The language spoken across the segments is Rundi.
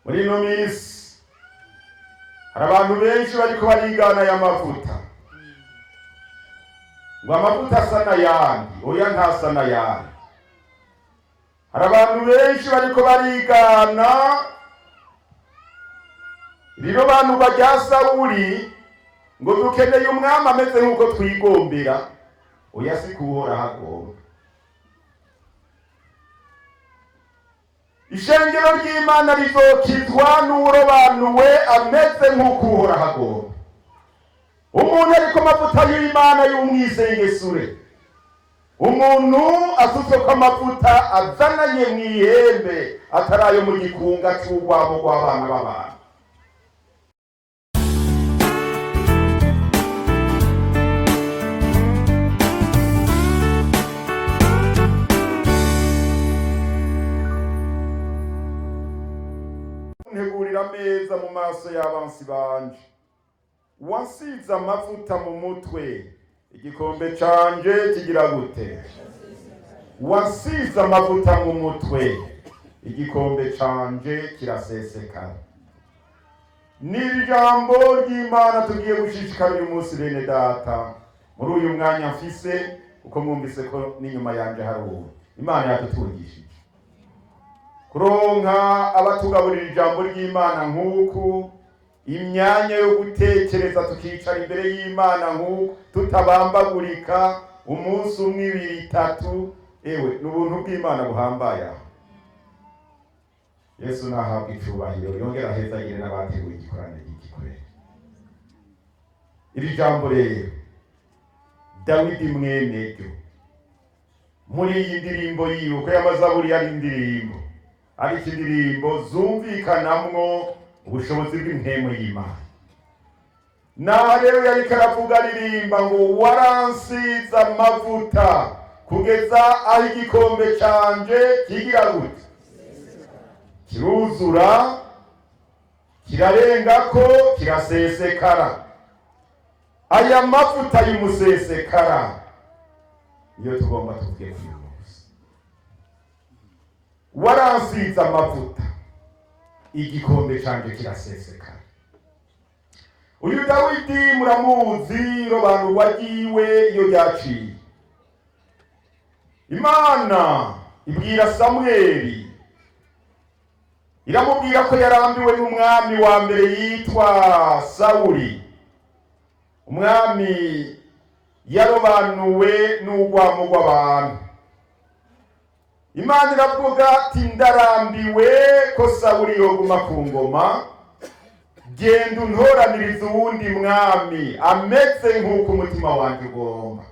muri ino minsi hari abantu benshi bariko barigana aya mavuta ngo amavuta asa n'ayandi. Oya, ntasa n'ayandi. Hari abantu benshi bariko barigana rino bantu bajya Sawuli ngo dukeneye umwami ameze nk'uko twigombera. Oya, si kuhora hagomba. Ishengero ry'Imana rizokizwa n'urobanuwe ameze nk'uko uhora hagomba. Umuntu ariko amavuta y'Imana y'umwisengesure, umuntu asutswe ko amavuta azananye mw'ihembe atarayo mu gikunga c'urwamo rw'abana b'abantu. Ntegurira ameza mu maso y'abansi banje, wasize amavuta mu mutwe, igikombe canje kigira gute? Wasize amavuta mu mutwe, igikombe canje kirasesekara. Ni ijambo ry'Imana tugiye gushishikara uyu munsi bene data, muri uyu mwanya mfise, kuko mwumvise ko n'inyuma yanje hari uwo Imana yadutungishije kuronka abatugaburira ijambo ry'Imana nk'uku, imyanya yo gutekereza tukicara imbere y'Imana nk'uku tutabambagurika, umunsi umwe, ibiri, itatu. Ewe n'ubuntu bw'Imana buhambaye. Yesu nahabwa icubahiro, yongera ahezagire n'abateguye igikorane cy'igikorere. Iri jambo rero Dawidi mwene ryo muri iyi ndirimbo yiwe, ko y'amazaburi yari indirimbo, ariko indirimbo zumvikanamwo ubushobozi bw'impemu y'Imana. Naho rero yariko aravuga aririmba ngo waransize amavuta kugeza aho igikombe canje kigira gute? Kiruzura, kirarengako, kirasesekara. Aya mavuta y'umusesekara niyo tugomba tuvuge kuri umunsi. Waransize amavuta, igikombe canje kirasesekara. Uyu Dawidi muramuzi, robanurwa ryiwe iyo ryaciye. Imana ibwira Samweli, iramubwira ko yarambiwe n'umwami wa mbere yitwa Sawuli, umwami yarobanuwe n'urwamo rw'abantu. Imana iravuga ati ndarambiwe ko Sawuli yoguma ku ngoma, genda untoraniriza uwundi mwami ameze nk'uko umutima wanje ugomba.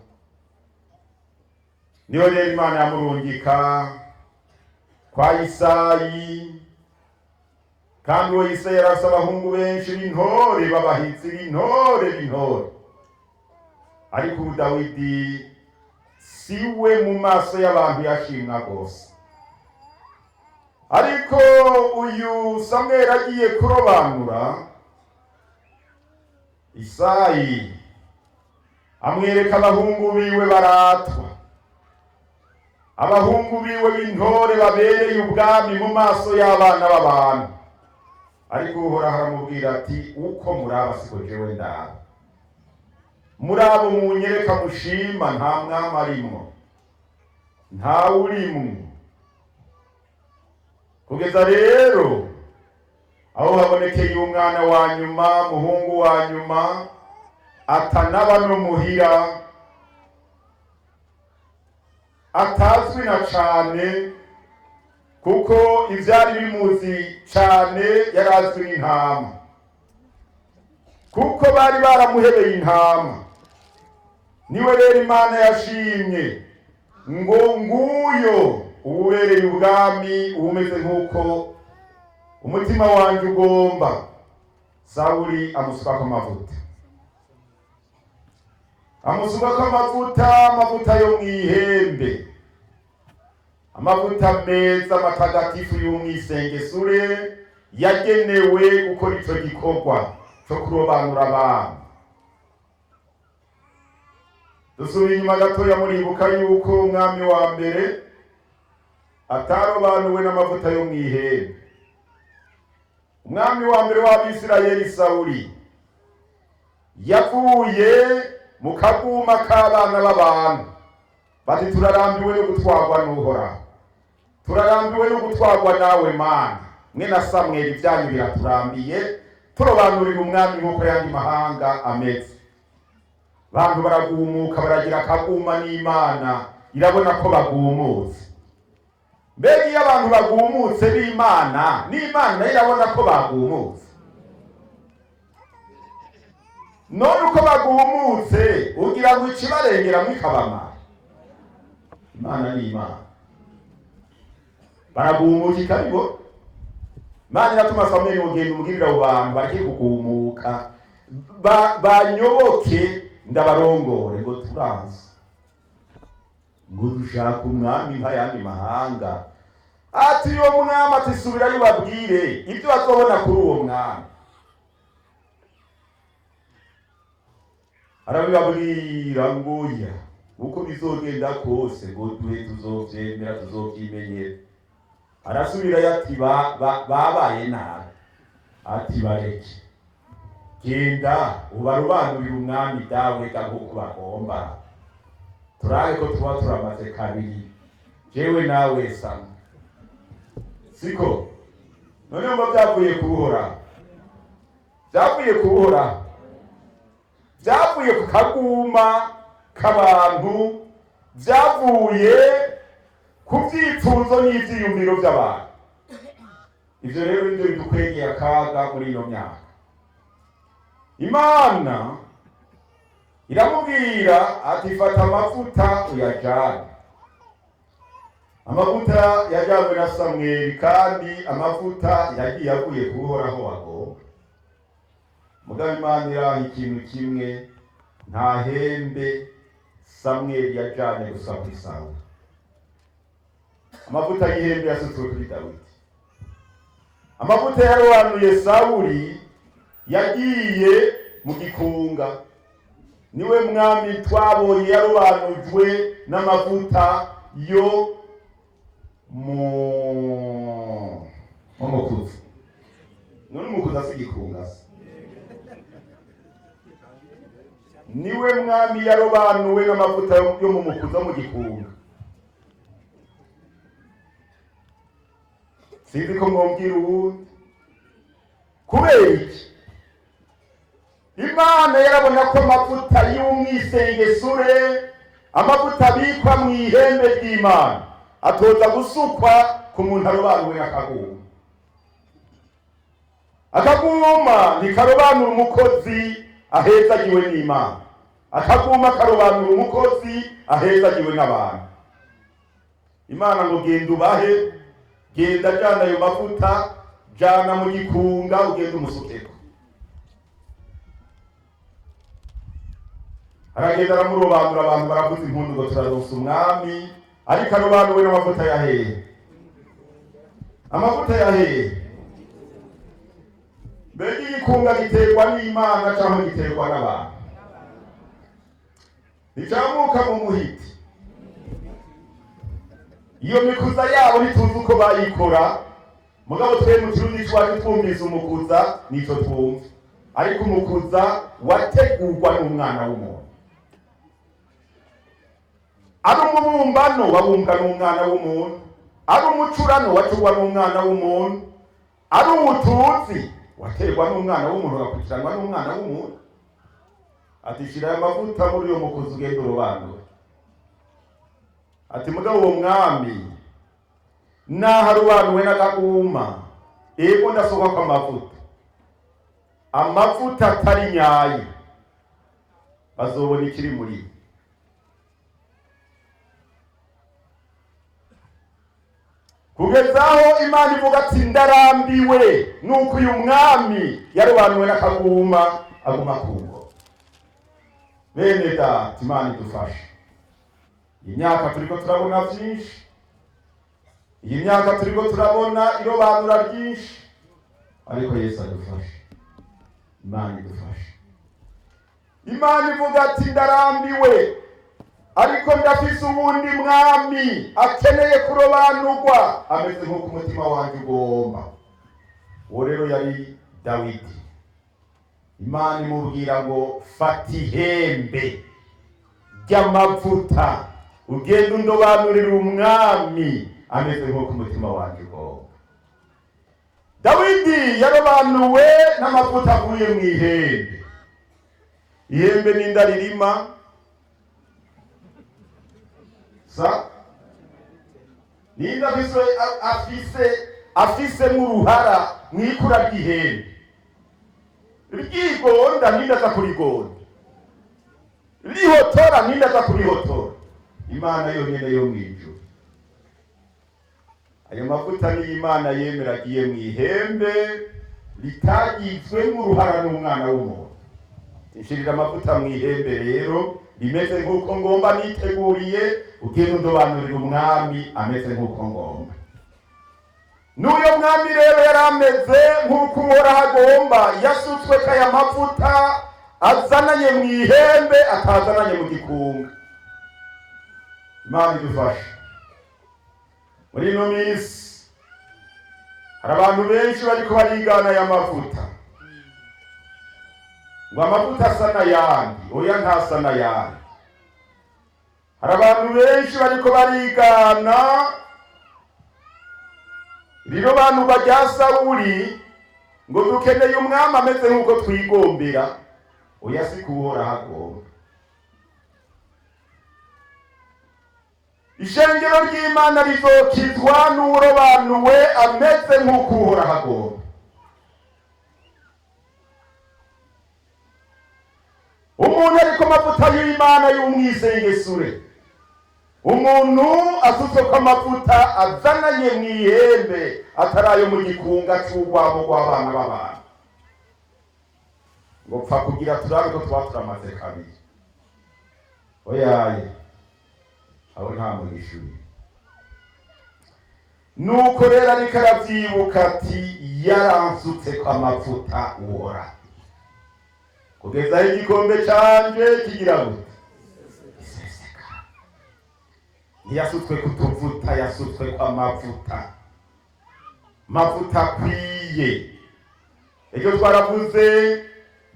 Niyo rero Imana yamurungika kwa Isayi, kandi uwo Isayi yarafise abahungu benshi b'intore, b'abahizi b'intore. Ariko ubu Dawidi siwe mu maso y'abantu yashimwa gose. Ariko uyu Samweli agiye kurobanura, Isayi amwereka abahungu biwe baratwa, abahungu biwe b'intore babereye ubwami mu maso y'abana b'abantu. Ariko Uhoraho aramubwira ati uko muraba siko jewe ndaba. Murabo munyereka mushima nta mwami arimwo, nta urimwo. Kugeza rero aho habonekeye umwana wa nyuma, muhungu wa nyuma, atanaba no muhira, atazwi na cane, kuko ivyari bimuzi cane yarazwi n'intama, kuko bari baramuhebeye intama. Niwe rero Imana yashimye ngo nguyo ubereye ubwami, umeze nk'uko umutima wanje ugomba. Sawuli amusukako amavuta, amusukako amavuta yo mw'ihembe, amavuta meza matagatifu y'umwisengesure yagenewe gukora ico gikorwa cyo kurobanura abantu. Dusubira inyuma gatoya, muribuka yuko umwami wa mbere atarobanuwe n'amavuta yo mw'ihembe, umwami wa mbere w'Abisirayeli Sawuli yavuye mu kaguma k'abana b'abantu, bati turarambiwe no gutwarwa n'Uhoraho, turarambiwe no gutwarwa nawe Mana. Mwe na Samweli ibyanyu biraturambiye, turobanurira umwami nk'uko yandi mahanga ameze. Bantu baragumuka, baragira akaguma n'Imana irabona ko bagumutse. Mbega iyo abantu bagumutse n'Imana nayo irabona ko bagumutse. None uko bagumutse ugira ngo ikibarengera mwikabamara. Imana ni Imana. Baragumuka ikaribo. Imana iratuma Samweli ugenda umugirira abo bantu bareke kugumuka, banyoboke ndabarongore ngo turanze, ngo dushaka umwami nk'ayandi mahanga. Ati uwo mwami ati subirayo ubabwire ibyo bazobona kuri uwo mwami. Arabibabwira ngo ya uko bizogenda kose ngo duhe tuzovyemera tuzovyimenyera. Arasubirayo ati babaye nabi, ati bareke genda ubarobanurira umwami dawe nk'uko bagomba, turabe ko tuba turamaze kabiri jewe nawe Samwe, siko? None ngo byavuye kubuhora, byavuye kubuhora, byavuye ku kaguma k'abantu, byavuye ku vyipfuzo n'ivyiyumviro by'abantu. Ivyo rero nivyo bidukwegeye akaga muri ino myaka. Imana iramubwira ati fata amavuta uyajane. Amavuta yajanywe na Samweli, kandi amavuta yagiye avuye kuhoraho wagomba. Mugabo Imana iraha ikintu kimwe, nta hembe Samweli yajanye gusa kuri Sawuli. Amavuta y'ihembe yasutswe kuri Dawidi. Amavuta yarobanuye Sawuli yagiye mu gikunga. Niwe mwami twabonye yarobanujwe n'amavuta yo mukuza. None umukuza si gikunga se. Niwe mwami yarobanuwe n'amavuta yo mu mukuza mu gikunga. Sinzi ko mwumvira ubundi. Kubera iki? Imana yarabona ko amavuta y'umwisengesure, amavuta abikwa mu ihembe ry'Imana, atoza gusukwa ku muntu arobanuwe n'akaguma. Akaguma ntikarobanura umukozi ahezagiwe n'Imana, akaguma karobanura umukozi ahezagiwe n'abantu. Imana ngo genda ubahe, genda jana ayo mavuta, jana mu gikunga ugenda umusukeko. Aragenda aramurobanura, abantu baravuza impundu ngo turaronsa umwami, ariko arobanuwe n'amavuta ya hehe? Amavuta ya hehe? Mbega igikunga giterwa n'Imana cyangwa giterwa n'abantu? Nticamuka mu muhiti. Iyo mikuza yabo ntituzi uko bayikora, mugabo twe mu Kirundi cyacu twumvise umukuza nico twumva. Ariko umukuza wategurwa n'umwana w'umuntu. Ari umubumbano wabumbwa n'umwana w'umuntu, ari umucurano wacurwa n'umwana w'umuntu, ari umutuzi waterwa n'umwana w'umuntu agakurikiranwa n'umwana w'umuntu. Ati shira amavuta muri uyo mukuza ugenda urobanura. Ati mugabo uwo mwami naharobanuwe n'akaguma, ego ndasohoka kwa amavuta atari nyayo, bazobona ikiri muri. Kugezaho Imana ivuga ati ndarambiwe nuko uyu mwami yarobanuwe n'akaguma aguma kungo. Bene data, Imana idufashe. Imyaka turiko turabona byinshi, iyi myaka turiko turabona irobanura ryinshi, ariko Yesu adufashe. Imana idufashe. Imana ivuga ati ndarambiwe, ariko ndafise ubundi mwami akeneye kurobanurwa ameze nk'uko umutima wanjye ugomba. uwo rero yari Dawidi. Imana imubwira ngo fata ihembe ry'amavuta ugenda undobanurira umwami ameze nk'uko umutima wanjye ugomba. Dawidi yarobanuwe n'amavuta avuye mu ihembe. Ihembe ni indaririma ninda afise nk'uruhara mwikura ry'ihembe. Ryigonda ninda aza kurigonda, rihotora ninda aza kurihotora. Imana yonyene yo mw'ijuru. Ayo mavuta ni Imana yemera agiye mu ihembe litagizwe nk'uruhara n'umwana w'umuntu. Inshirira amavuta mu ihembe rero rimeze nk'uko ngomba, niteguriye ugenda undobanurira umwami ameze nk'uko ngomba. N'uyo mwami rero yari ameze nk'uko Uhoraho agomba, yasutswe kaya mavuta azananye mu ihembe atazananye mu gikunga. Imana idufashe. Muri ino minsi hari abantu benshi bariko barigana aya mavuta, ngo amavuta asa n'ayandi. Oya, ntasa n'ayandi. Hari abantu benshi bariko barigana rino bantu bajya Sawuli ngo dukeneye umwami ameze nk'uko twigombera. Oya, si Uhoraho agomba. Ishengero ry'Imana rizokizwa n'urobanuwe ameze nk'uko Uhoraho agomba. Umuntu ariko amavuta y'Imana y'umwisengesure, umuntu asutswe ko amavuta azananye mu ihembe atarayo mu gikunga c'urwamo rw'abana b'abantu, ngo pfa kugira turabe ko tuba turamaze kabiri. Oyaye, aho nta mugishuye. Nuko rero ariko aravyibuka ati yaransutse ko amavuta Uhoraho kugeza igikombe canje kigira gute iseseka. Ntiyasutswe kutuvuta, yasutswe ko amavuta akwiye. Ejo twaravuze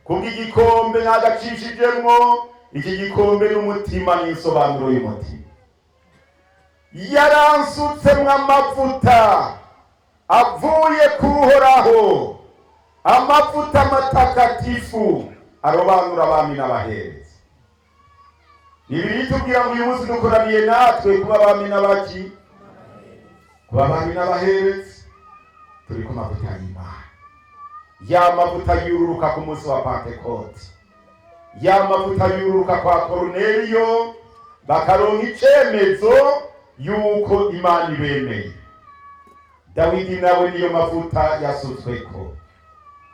kubw'igikombe nagacishijemwo. Iki gikombe n'umutima n'insobanuro y'umutima. Yaransutsemwo amavuta avuye ku Uhoraho, amavuta matakatifu arobanura abami n'abaherezi. Bibiri tubwira ngo uyu munsi dukoraniye natwe kuba abami n'abaki, kuba abami n'abaherezi. Turi ku mavuta y'Imana, ya mavuta yururuka ku munsi wa Pentekote, ya mavuta yururuka kwa Koruneliyo bakaronka icemezo yuko Imana ibemeye. Dawidi nawe niyo mavuta yasutsweko,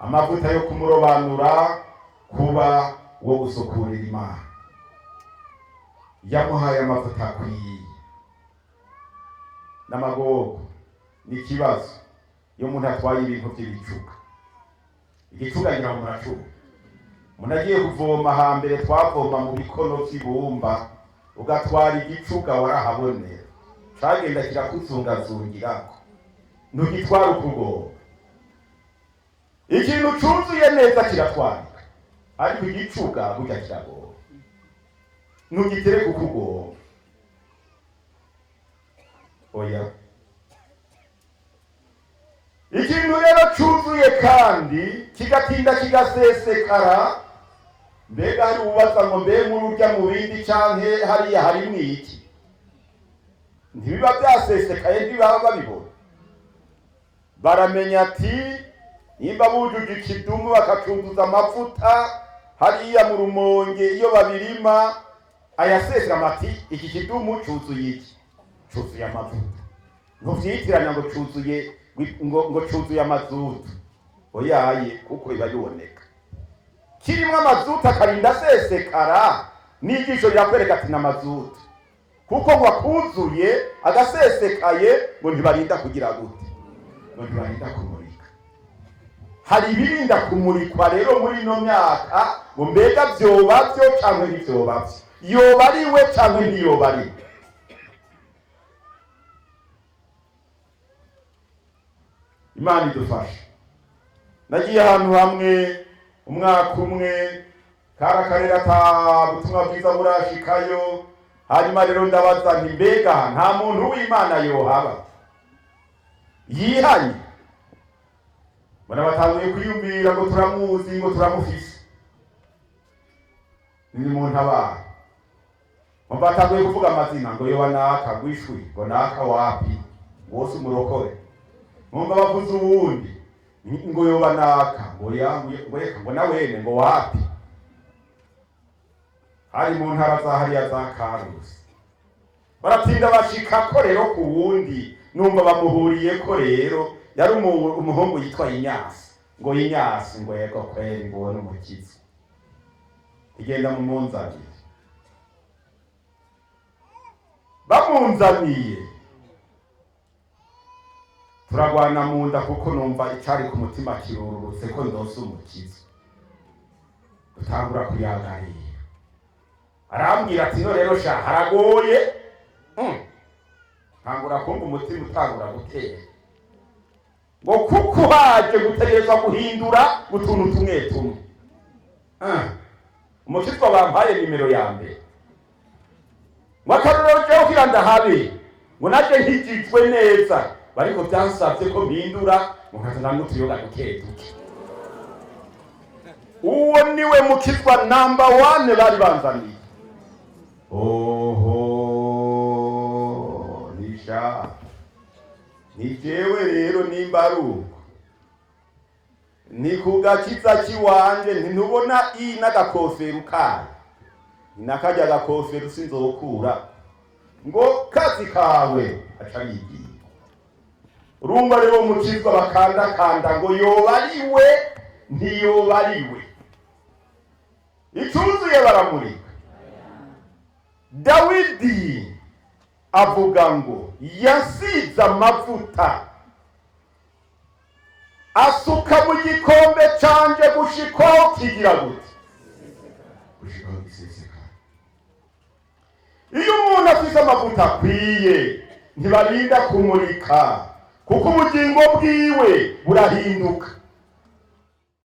amavuta yo kumurobanura kuba wo gusukurira Imana. Yamuhaye amavuta akwiye. N'amagogo n'ikibazo iyo umuntu atwaye ibintu by'ibicuga. Igicuga ngira ngo muracuga. Munagiye kuvoma hambere twavoma mu bikono by'ibumba, ugatwara igicuga warahabonera, cagenda kirakuzungazungirako, ntugitwara ukugomba. Ikintu cuzuye neza kiratwarika, ariko igicuga burya kiragomba, ntugitereke ukugomba. Oya, ikintu rero cuzuye kandi kigatinda kigasesekara, mbega hari ubaza ngo mbe mururya mu bindi canke hariya harimwo iki? Ntibiba byasesekaye, ntibaba babibona. Baramenya ati nimba bujuje ikidumu bakacunduza amavuta hariya mu Rumonge, iyo babirima ayasesera amati iki kidumu cuzuye iki? Cuzuye amavuta. Ntivyitiranya ngo cuzuye ngo cuzuye amazutu. Oyaye, kuko biba biboneka kirimwo amazutu akarinda asesekara, n'ijisho rirakwereka ati n'amazutu, kuko ngo akuzuye agasesekaye ngo ntibarinda kugira gute, ngo ntibarinda kumurika. Hari ibirinda kumurikwa rero muri ino myaka, ngo mbega vyoba vyo canke ntivyoba vyo, yoba ari we canke ntiyoba ari we. Imana idufashe. nagiye ahantu hamwe umwaka umwe kara karera ata butumwa bwiza burashikayo, hanyuma rero ndabaza nti mbega nta muntu w'Imana yohaba yihanye? Bona batanguye kwiyumvira ngo turamuzi ngo turamufise, ni muntu abana batanguye kuvuga amazina ngo yoba naka gwishwi ngo naka wapi wose umurokore, numva bavuze uwundi ngo yoba naka ngo yanguye ngo nawene ngo wapi, hari mu ntara za hariya za Karusi. Baratinda bashika ko rero ku wundi numva bamuhuriye ko rero yari umuhungu yitwa Inyasi, ngo Inyasi ngo yego kweri ngo n'umukizi igenda mu munzanire. Bamunzaniye turagwana mu nda kuko numva icari ku mutima kirururutse ko ndose umukizi. Dutangura kuyagarira, arambwira ati no rero sha haragoye. Tangura kumva umutima utangura gutera ngo kuko haje gutegereza guhindura utuntu tumwe tumwe. Umukitwa bampaye nimero ya mbere ngo akarorero jewe kugira ndahabe ngo naje nkijijwe neza, bariko byansabye ko mpindura ngo nkazana n'utuyoga duke duke. Uwo niwe mukitwa number 1 bari banzaniye. Oho nisha ni jewe rero nimbaruko ni kugakiza kiwanje ntubona n'agakofero kayo nakaje agakofero sinzokura ngo kazi kawe acarigiye. Urumva rero mukizwa bakanda kanda ngo yobariwe ntiyobariwe, icuzuye baramurika. Dawidi avuga ngo yasize amavuta asuka mu gikombe canje gushikaho kigira gute, gushikaho giseseka. Iyo umuntu afise amavuta akwiye ntibarinda kumurika kuko ubugingo bwiwe burahinduka.